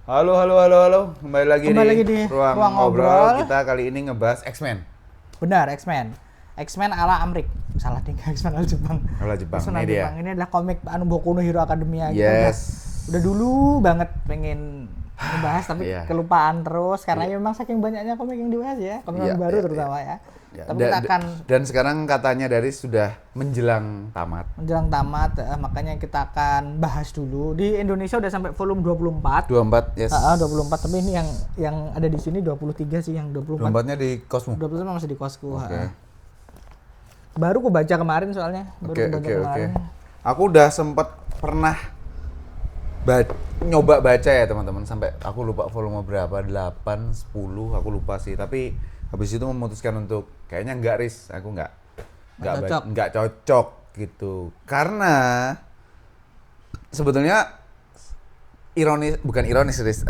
Halo, halo, halo, halo. Kembali lagi di ruang ruang ngobrol. ngobrol. Kita kali ini ngebahas X-Men. Benar, X-Men. X-Men ala Amrik. Salah ding, X-Men ala Jepang. Ala Jepang, X-Men ini ala dia. Jepang. Ini adalah komik Boku no Hero Academia. Kita udah Yes. dulu banget pengen ngebahas tapi Iya. kelupaan terus karena Iya. memang saking banyaknya komik yang dibahas ya, komik Iya, baru iya, terutama ya. Ya, Tapi kita akan dan sekarang katanya dari sudah menjelang tamat. menjelang tamat, makanya kita akan bahas dulu. Di Indonesia udah sampai volume 24. 24, yes. 24, tapi ini yang ada di sini 23 sih, yang 24. 24-nya di Cosmo. 25 masih di kosku. Oke. Baru aku baca kemarin soalnya. Oke. Aku udah sempet pernah nyoba baca ya teman-teman, sampai aku lupa volume berapa, 8, 10, aku lupa sih. Tapi habis itu memutuskan untuk kayaknya aku nggak cocok gitu. Karena sebetulnya bukan ironis, Riz.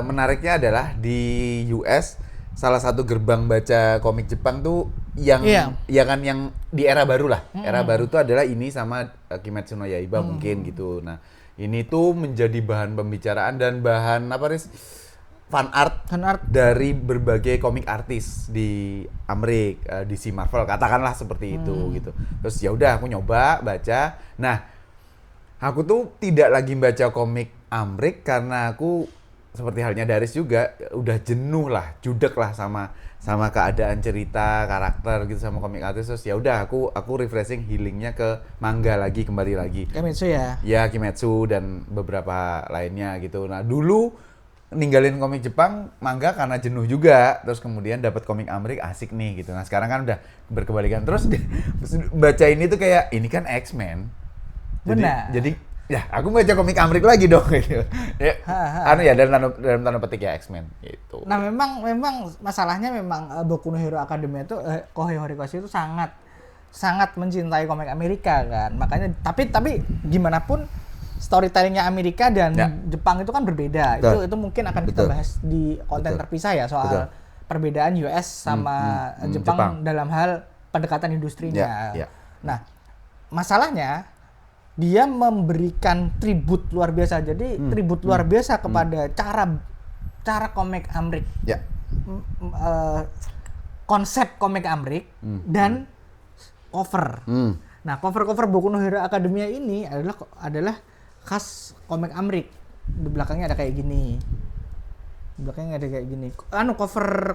Menariknya adalah di US salah satu gerbang baca komik Jepang tuh yang Iya. ya kan yang di era baru lah. Era baru tuh adalah ini sama Kimetsu no Yaiba mungkin gitu. Nah, ini tuh menjadi bahan pembicaraan dan bahan apa, Riz? Fan art dari berbagai komik artis di Amerika, DC Marvel katakanlah seperti itu gitu. Terus ya udah aku nyoba baca. Nah, aku tuh tidak lagi baca komik Amrik karena aku seperti halnya Daris juga udah jenuh lah, judek lah sama keadaan cerita, karakter gitu sama komik artis. Terus ya udah aku refreshing, healingnya ke manga lagi, kembali lagi. Kimetsu ya. Ya, Kimetsu dan beberapa lainnya gitu. Nah, dulu ninggalin komik Jepang manga karena jenuh juga, terus kemudian dapat komik Amrik asik nih gitu. Nah, sekarang kan udah berkebalikan. Terus baca ini tuh kayak ini kan X-Men. Benar. Jadi ya aku baca komik Amrik lagi dong gitu. Ya, ya dalam tanda petik ya X-Men gitu. Nah, memang masalahnya memang Boku no Hero Academia itu Kohei Horikoshi itu sangat mencintai komik Amerika kan. Makanya tapi gimana pun storytellingnya Amerika dan Ya. Jepang itu kan berbeda. Betul. Itu mungkin akan kita Betul. bahas di konten Betul. terpisah ya soal Betul. perbedaan US sama Jepang. Jepang dalam hal pendekatan industrinya. Ya. Nah, masalahnya dia memberikan tribut luar biasa. Jadi tribut luar biasa kepada cara komik Amrik, Ya. konsep komik Amrik dan cover. Nah, cover Boku no Hero Academia ini adalah khas komik Amrik. Di belakangnya ada kayak gini. Di belakangnya ada kayak gini.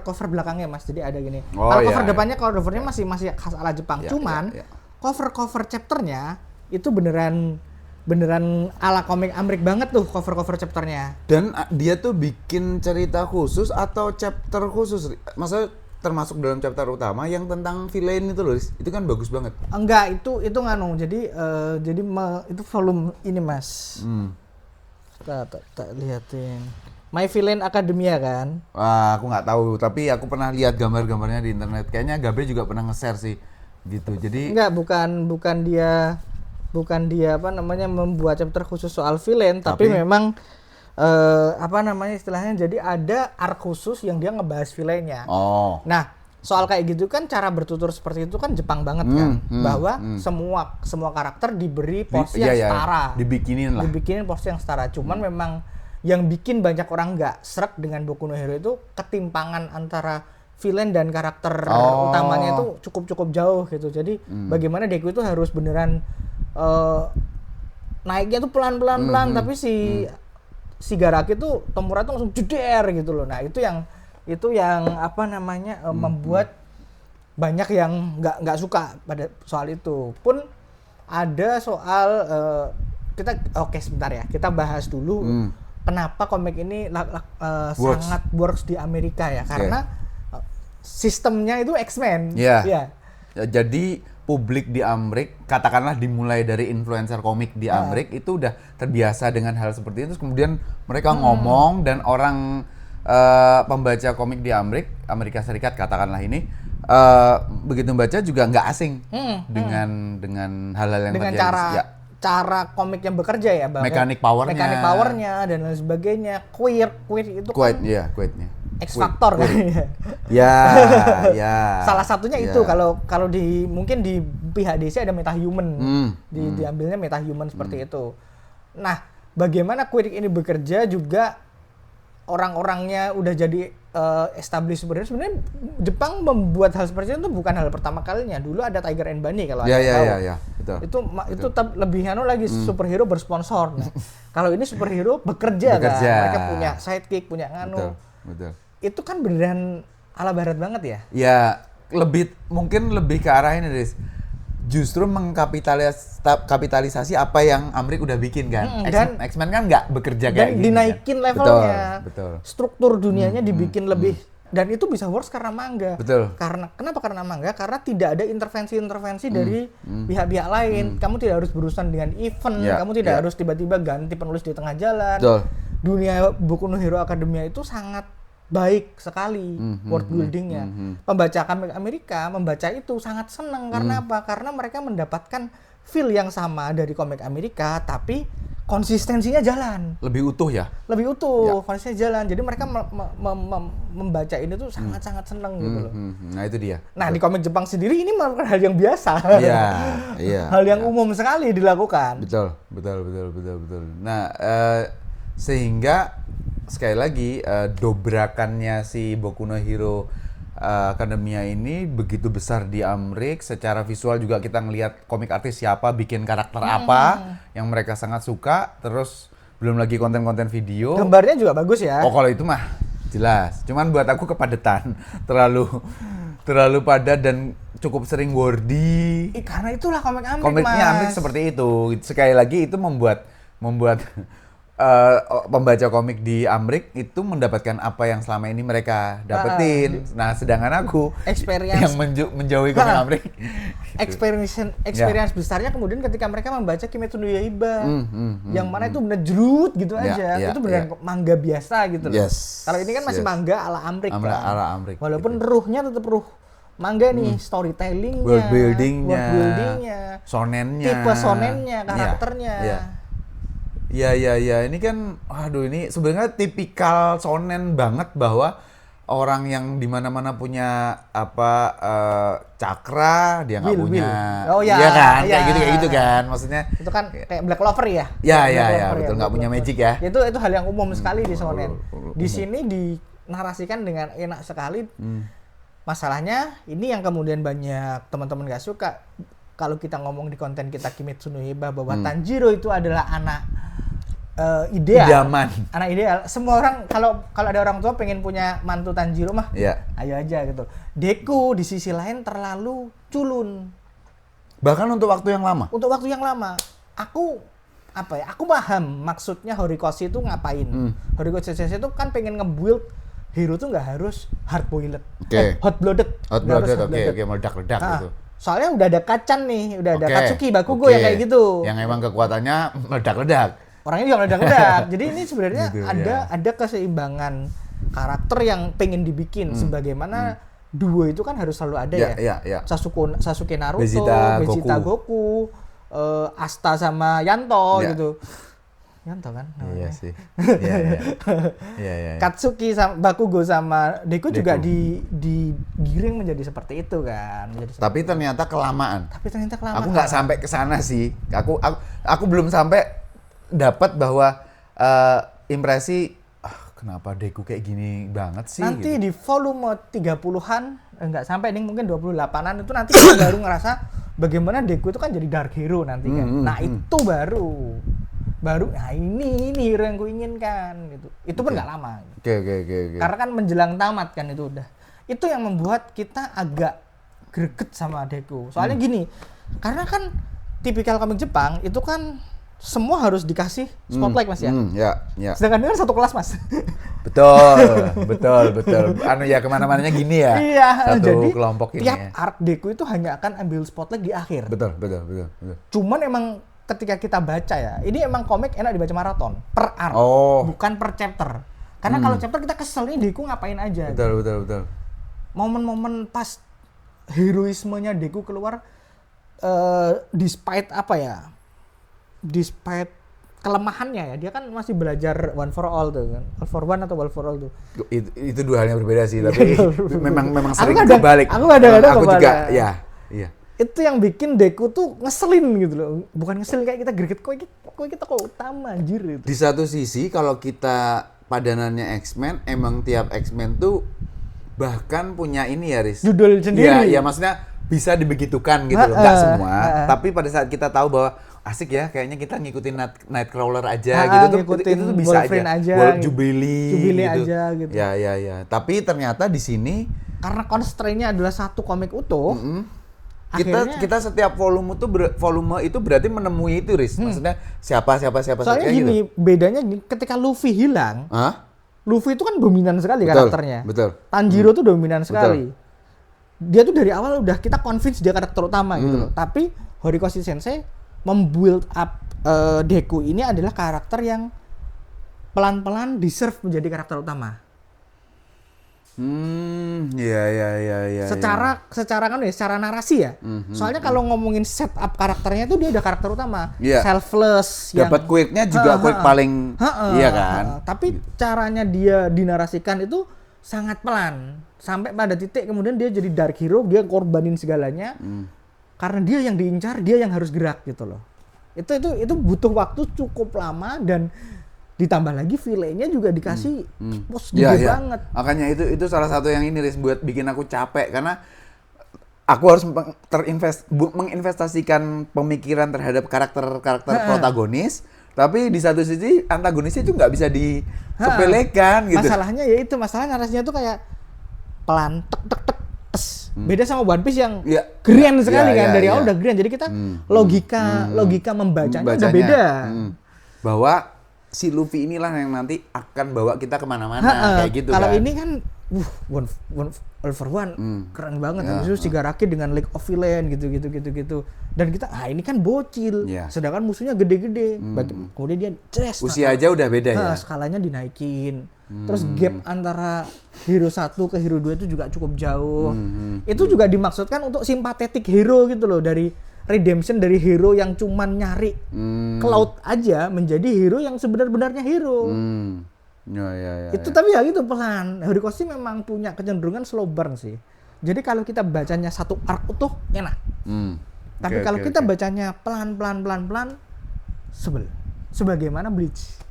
Cover belakangnya Mas. Jadi ada gini. Oh, Kalau iya, cover iya. depannya, kalau covernya masih khas ala Jepang. Ya, Cuman ya, ya. cover chapternya itu beneran ala komik Amrik banget tuh cover chapternya. Dan dia tuh bikin cerita khusus atau chapter khusus. Maksudnya termasuk dalam chapter utama yang tentang villain itu loh, Riz. Itu kan bagus banget. Enggak, itu nganu. Jadi itu volume ini, Mas. Tak liatin. My Villain Academia kan. Wah, aku nggak tahu, tapi aku pernah lihat gambar-gambarnya di internet. Kayaknya Gabe juga pernah nge-share sih, gitu. Jadi Enggak, bukan dia apa namanya membuat chapter khusus soal villain, tapi memang apa namanya istilahnya, jadi ada arc khusus yang dia ngebahas villainnya. oh, Nah, soal kayak gitu kan cara bertutur seperti itu kan Jepang banget kan, bahwa semua karakter diberi porsi yang setara. dibikinin lah. Dibikinin porsi yang setara. Cuman memang yang bikin banyak orang nggak srek dengan Boku no Hero itu ketimpangan antara villain dan karakter utamanya itu cukup jauh gitu. Jadi bagaimana Deku itu harus beneran naiknya tuh pelan-pelan, tapi si Garaki tuh Tomura tuh langsung jeder gitu loh. Nah, itu yang apa namanya membuat banyak yang nggak suka pada soal itu. Pun ada soal oke sebentar ya, kita bahas dulu kenapa komik ini sangat works di Amerika ya, karena sistemnya itu X-Men. Iya. Ya. Ya, jadi publik di Amrik, katakanlah dimulai dari influencer komik di Amrik itu udah terbiasa dengan hal seperti itu. Terus kemudian mereka ngomong dan orang pembaca komik di Amerika Serikat katakanlah ini begitu membaca juga nggak asing dengan hal-hal yang Dengan terjadi. cara komik yang bekerja ya, bahwa Mekanik powernya dan lain sebagainya. Queer itu Quite, kan ya, quite-nya. X Factor kan. Ya, ya. Salah satunya ya. itu kalau mungkin di pihak DC ada metahuman. Diambilnya metahuman seperti itu. Nah, bagaimana Quirik ini bekerja juga orang-orangnya udah jadi established superhero, sebenarnya Jepang membuat hal seperti itu bukan hal pertama kalinya. Dulu ada Tiger and Bunny kalau Anda tahu. Ya, betul. Itu lebih lagi superhero bersponsor. Nah, kalau ini superhero bekerja kan. Mereka punya sidekick, punya Betul. Itu kan beneran ala barat banget ya? Ya, mungkin lebih ke arah ini, Riz. Justru mengkapitalisasi apa yang Amrik udah bikin kan. X-Men kan nggak bekerja kayak gini. Dan dinaikin levelnya. Betul. Struktur dunianya dibikin lebih, dan itu bisa works karena manga. Betul. Kenapa karena manga? Karena tidak ada intervensi dari pihak-pihak lain. Kamu tidak harus berurusan dengan event, kamu tidak harus tiba-tiba ganti penulis di tengah jalan. Betul. Dunia Boku no Hero Academia itu sangat baik sekali world buildingnya. Pembaca komik Amerika membaca itu sangat senang karena apa? Karena mereka mendapatkan feel yang sama dari komik Amerika, tapi konsistensinya jalan. Lebih utuh ya? Lebih utuh, konsistensinya jalan. Jadi mereka membaca ini tuh sangat-sangat senang gitu loh. Nah itu dia. Nah di komik Jepang sendiri ini merupakan hal yang biasa. Iya. Hal yang umum sekali dilakukan. Betul. Nah sehingga sekali lagi dobrakannya si Boku no Hero Academia ini begitu besar di Amrik. Secara visual juga kita ngelihat komik artis siapa bikin karakter apa yang mereka sangat suka. Terus belum lagi konten-konten video. Gambarnya juga bagus ya. Oh kalau itu mah jelas. Cuman buat aku kepadatan, terlalu padat dan cukup sering wordy. Karena itulah komik Amrik, Komiknya Amrik seperti itu. Sekali lagi itu membuat pembaca komik di Amrik itu mendapatkan apa yang selama ini mereka dapetin. Nah, sedangkan aku yang menjauhi komik Amrik. Experience besarnya kemudian ketika mereka membaca Kimetsu no Yaiba, yang mana itu bener jerut gitu aja. Itu beneran manga biasa gitu loh. Kalau ini kan masih manga ala Amrik kan. Ala Amrik. Walaupun ruhnya tetap ruh manga nih, storytellingnya, world buildingnya, shonennya, tipe shonennya, karakternya. Iya. Ini kan, ini sebenarnya tipikal shonen banget bahwa orang yang di mana-mana punya cakra, dia nggak punya. Iya kan, kayak gitu kan, maksudnya. Itu kan kayak Black Clover ya. Iya, betul, nggak punya magic ya. Itu hal yang umum sekali di shonen. Di sini dinarasikan dengan enak sekali. Masalahnya ini yang kemudian banyak teman-teman nggak suka. Kalau kita ngomong di konten kita Kimetsu no Yaiba bahwa Tanjiro itu adalah anak ideal, idaman. Anak ideal. Semua orang kalau ada orang tua pengen punya mantu Tanjiro mah, ayo aja gitu. Deku di sisi lain terlalu culun. Bahkan untuk waktu yang lama. Aku paham maksudnya Horikoshi itu ngapain. Horikoshi Sensei itu kan pengen nge-build hero tuh nggak harus hard boiled, hot blooded. Oke, meledak-ledak gitu. Soalnya udah ada Kacan nih, udah ada Katsuki Bakugo yang kayak gitu. Yang emang kekuatannya meledak-ledak. Orangnya juga meledak-ledak. Jadi ini sebenarnya gitu, ada keseimbangan karakter yang pengen dibikin. Sebagaimana duo itu kan harus selalu ada ya. Sasuke Naruto, Vegeta Goku, Asta sama Yanto gitu. Yanto kan? Iya sih. Iya. Katsuki sama Bakugo sama Deku juga digiring menjadi seperti itu kan. Tapi ternyata kelamaan. Aku nggak sampai ke sana sih. Aku belum sampai dapat bahwa impresi kenapa Deku kayak gini banget sih. Nanti gitu. Di volume 30-an nggak sampai nih mungkin 28-an itu nanti kita baru ngerasa bagaimana Deku itu kan jadi dark hero nanti kan. Nah, itu baru nah ini hero yang ku inginkan gitu. Itu pun nggak lama. Oke. Karena kan menjelang tamat kan itu udah. Itu yang membuat kita agak greget sama Deku. Soalnya gini, karena kan tipikal komik Jepang itu kan semua harus dikasih spotlight Mas ya. Ya. Sedangkan dia kan satu kelas Mas. Betul. Kemana-mananya gini ya. Iya. Satu jadi kelompok ini. Tiap arc Deku itu hanya akan ambil spotlight di akhir. Betul. Cuman emang ketika kita baca ya, ini emang komik enak dibaca maraton per arc, bukan per chapter. Karena kalau chapter kita kesel nih Deku ngapain aja. Betul. Momen-momen pas heroismenya Deku keluar, despite kelemahannya ya, dia kan masih belajar one for all tuh kan, all for one atau all for all tuh. Itu dua hal yang berbeda sih, tapi memang sering terbalik. Aku juga, iya. Itu yang bikin Deku tuh ngeselin gitu loh. Bukan ngeselin kayak kita greget, kok kita kok utama anjir itu. Di satu sisi kalau kita padanannya X-Men, emang tiap X-Men tuh bahkan punya ini ya, Riz. Judul sendiri. Ya maksudnya bisa dibegitukan gitu loh, nggak semua. Tapi pada saat kita tahu bahwa asik ya, kayaknya kita ngikutin Nightcrawler aja gitu tuh, itu tuh bisa aja. Jubilee gitu. aja gitu. Ya. Tapi ternyata di sini karena constraint-nya adalah satu komik utuh. Kita setiap volume itu berarti menemui itu, Riz. Maksudnya siapa soalnya gini, gitu. Bedanya ketika Luffy hilang. Luffy itu kan dominan sekali karakternya. Betul. Tanjiro tuh dominan sekali. Dia tuh dari awal udah kita convince dia karakter utama gitu loh. Tapi Horikoshi Sensei membuild up Deku ini adalah karakter yang pelan-pelan deserve menjadi karakter utama. Iya. Secara kan ya, secara narasi ya. Soalnya kalau ngomongin setup karakternya itu dia udah karakter utama. Selfless. Dapat quick-nya juga quick paling, iya kan. Tapi caranya dia dinarasikan itu sangat pelan. Sampai pada titik kemudian dia jadi dark hero, dia korbanin segalanya. Karena dia yang diincar, dia yang harus gerak gitu loh. Itu butuh waktu cukup lama dan ditambah lagi villainnya juga dikasih pos gede banget. Makanya itu salah satu yang ini Riz, buat bikin aku capek karena aku harus menginvestasikan pemikiran terhadap karakter protagonis, tapi di satu sisi antagonisnya itu nggak bisa disepelekan gitu. Masalahnya ya itu, masalah narasinya tuh kayak pelan tek. Beda sama One Piece yang grand sekali kan, dari awal udah grand. Jadi kita logika membacanya udah beda. Bahwa si Luffy inilah yang nanti akan bawa kita kemana-mana kayak gitu kalau kan. Ini kan All for One keren banget. Habis itu Shigaraki dengan League of Villains gitu. Dan kita ini kan bocil, sedangkan musuhnya gede-gede. Kemudian dia usia aja udah beda ya. Skalanya dinaikin. Terus gap antara hero 1 ke hero 2 itu juga cukup jauh. Itu juga dimaksudkan untuk simpatetik hero gitu loh, dari redemption dari hero yang cuman nyari ke laut aja menjadi hero yang sebenar-benarnya hero. Itu tapi ya gitu pelan. Horikoshi memang punya kecenderungan slow burn sih. Jadi kalau kita bacanya satu arc utuh enak. Tapi kalau kita bacanya pelan sebel. Sebagaimana Bleach.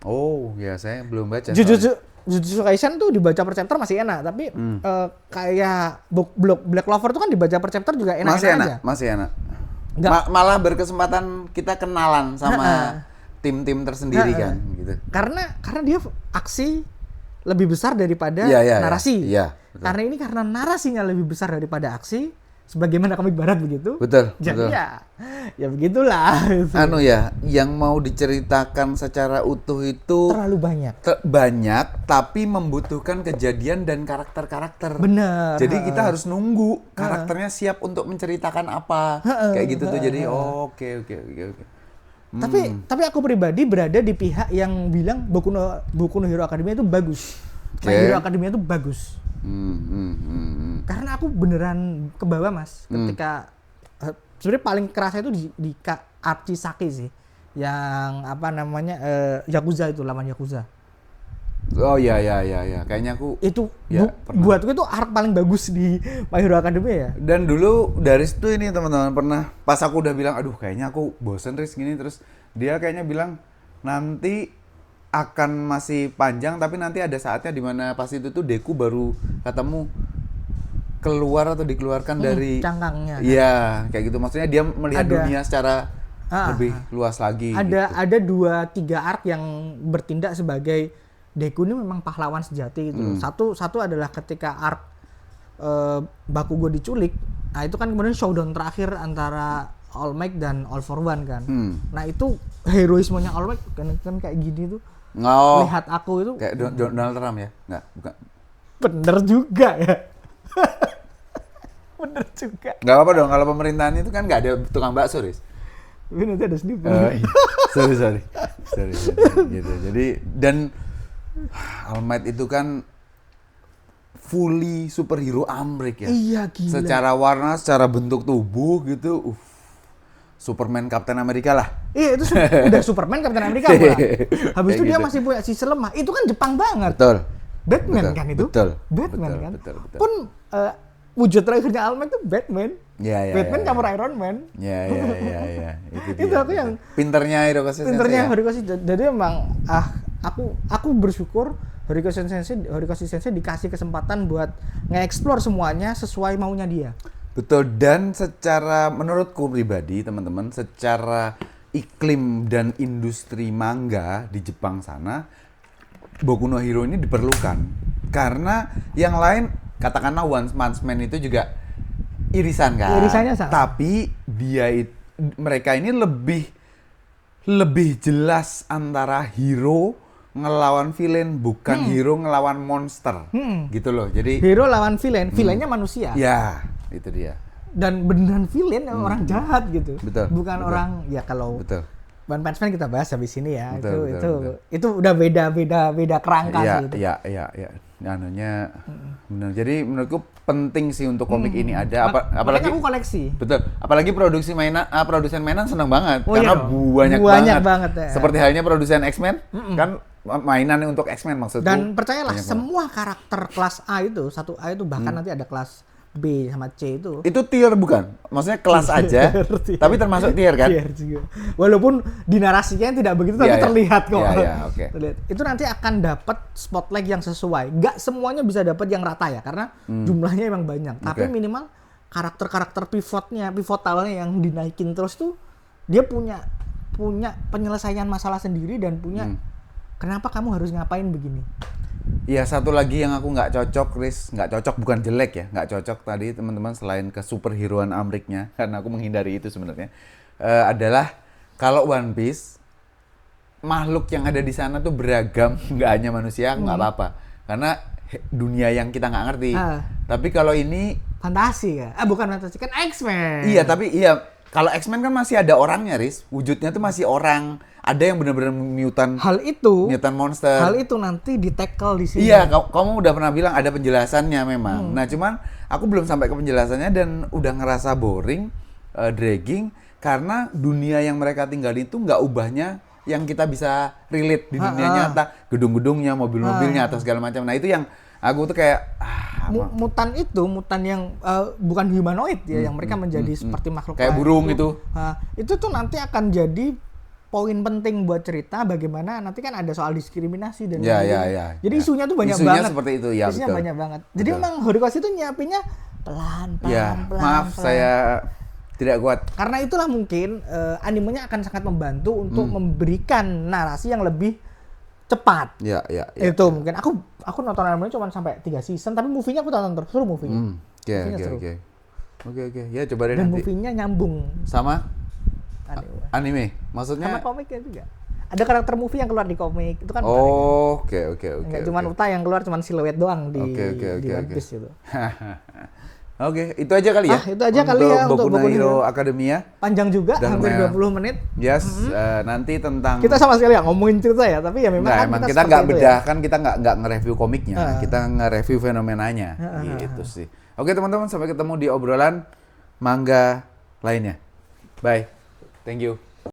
Oh ya, saya belum baca. Jujutsu Kaisen tuh dibaca per chapter masih enak, tapi kayak Black Clover tuh kan dibaca per chapter juga enak-enak aja. Masih enak. Malah berkesempatan kita kenalan sama tim-tim tersendiri kan gitu. Karena dia aksi lebih besar daripada narasi. Karena narasinya lebih besar daripada aksi. Sebagaimana komik barat begitu. Betul. Jadi ya begitulah. Yang mau diceritakan secara utuh itu terlalu banyak. Banyak, tapi membutuhkan kejadian dan karakter-karakter. Benar. Jadi kita harus nunggu karakternya siap untuk menceritakan apa. Kayak gitu tuh. Jadi oke. Tapi aku pribadi berada di pihak yang bilang Boku no Hero Academia itu bagus. My Hero Academia itu bagus. Karena aku beneran ke bawah Mas, ketika sebenarnya paling kerasa itu di Archisake sih, yang apa namanya Yakuza itu, lawan Yakuza. Oh iya, kayaknya aku itu buatku itu arc paling bagus di My Hero Academia ya. Dan dulu dari situ ini teman-teman pernah pas aku udah bilang aduh kayaknya aku bosen Riz gini, terus dia kayaknya bilang nanti akan masih panjang tapi nanti ada saatnya di mana pas itu tuh Deku baru ketemu keluar atau dikeluarkan dari cangkangnya. Iya, kayak gitu. Maksudnya dia melihat dunia secara lebih luas lagi. Ada 2-3 arc yang bertindak sebagai Deku ini memang pahlawan sejati gitu. Satu adalah ketika arc Bakugo diculik. Nah, itu kan kemudian showdown terakhir antara All Might dan All for One kan. Nah, itu heroismenya All Might kan kayak gini tuh. Lihat aku itu kayak Donald Trump ya? Enggak, bukan. Bener juga ya. Bener juga. Enggak apa-apa dong, kalau pemerintahan itu kan enggak ada tukang bakso, Riz. Nanti ada sendiri. Sorry. Gitu. Jadi dan All Might itu kan fully superhero Amrik ya. Iya, gila. Secara warna, secara bentuk tubuh gitu. Superman Captain America lah. Iya, itu udah Superman Captain America pula. Habis itu dia masih punya sisi lemah. Itu kan Jepang banget. Betul. Batman kan itu? Batman kan? Betul. Pun wujud terakhirnya All Might itu Batman. Iya. Batman campur Iron Man. Iya. Itu aku yang pinternya Horikoshi. Jadi memang aku bersyukur Horikoshi Sensei dikasih kesempatan buat nge-explore semuanya sesuai maunya dia. Betul, dan secara menurutku pribadi teman-teman, secara iklim dan industri manga di Jepang sana, Boku no Hero ini diperlukan. Karena yang lain, katakanlah One Punch Man itu juga irisan kan. Irisannya sama. Tapi mereka ini lebih jelas antara hero ngelawan villain, bukan hero ngelawan monster. Gitu loh. Jadi Hero lawan villain, villainnya manusia. ya, itu dia. Dan beneran villain orang jahat gitu. Betul, Bukan betul. orang ya kalau Betul. One Punch Man kita bahas habis ini ya. Betul, Itu udah beda kerangka sih itu. Ya. Anunya benar. Jadi menurutku penting sih untuk komik ini ada apalagi aku koleksi. Betul. Apalagi produsen mainan senang banget Oh, karena iya, banyak banget ya. Seperti halnya produsen X-Men kan mainan untuk X-Men maksudku. Dan percayalah banyak semua karakter kelas A itu, 1A itu bahkan nanti ada kelas B sama C itu. Itu tier bukan? Maksudnya kelas aja, tapi termasuk tier kan? Tier juga. Walaupun di narasinya tidak begitu, tapi Iya, iya. terlihat kok. Iya, oke. Terlihat. Itu nanti akan dapat spotlight yang sesuai. Nggak semuanya bisa dapat yang rata ya, karena jumlahnya emang banyak. Tapi Oke. minimal karakter-karakter pivotalnya yang dinaikin terus tuh, dia punya penyelesaian masalah sendiri dan punya kenapa kamu harus ngapain begini. Iya, satu lagi yang aku nggak cocok, Riz. Nggak cocok, bukan jelek ya. Nggak cocok tadi teman-teman selain ke superheroan Amriknya, karena aku menghindari itu sebenarnya. Adalah kalau One Piece, makhluk yang ada di sana tuh beragam, nggak hanya manusia, nggak apa-apa. Karena dunia yang kita nggak ngerti. Tapi kalau ini... Fantasi ya? Bukan fantasi, kan X-Men. Iya, tapi kalau X-Men kan masih ada orangnya, Riz. Wujudnya tuh masih orang. Ada yang benar-benar mutant monster. Hal itu nanti di-tackle di sini. Iya, kamu udah pernah bilang ada penjelasannya memang. Nah, cuman aku belum sampai ke penjelasannya dan udah ngerasa boring, dragging, karena dunia yang mereka tinggal itu nggak ubahnya yang kita bisa relate di dunia nyata. Gedung-gedungnya, mobil-mobilnya, atau segala macam. Nah, itu yang aku tuh kayak... mutan yang bukan humanoid ya, yang mereka menjadi seperti makhluk kayak lain burung itu. Itu tuh nanti akan jadi poin penting buat cerita bagaimana nanti kan ada soal diskriminasi dan Ya. jadi isunya tuh banyak isunya banget. Seperti itu ya, isunya betul. banyak banget. Jadi Betul. emang Horikoshi itu nyiapinnya pelan. Maaf, saya tidak kuat. Karena itulah mungkin animenya akan sangat membantu untuk memberikan narasi yang lebih cepat. Ya. Itu mungkin aku nonton animenya cuma sampai 3 season, tapi movie-nya aku tonton terus, seru movie-nya. Oke. Ya, coba deh Dan nanti. movie-nya nyambung Sama anime. Maksudnya sama komiknya juga. Ada karakter movie yang keluar di komik, itu kan oke. nggak cuma Uta yang keluar, cuma siluet doang di Oke. One Piece itu. Oke, itu aja kali ya. Itu aja kali ya Boku untuk no Boku no Hero Hero. Academia. Panjang juga, Dan hampir 20 menit. Yes, nanti tentang Kita sama sekali nggak ngomongin cerita ya, tapi ya memang Nggak, kan emang kita seperti nggak itu bedah ya. kan, kita nggak nge-review komiknya, kita nge-review fenomenanya, gitu sih. Oke teman-teman, sampai ketemu di obrolan manga lainnya. Bye, thank you.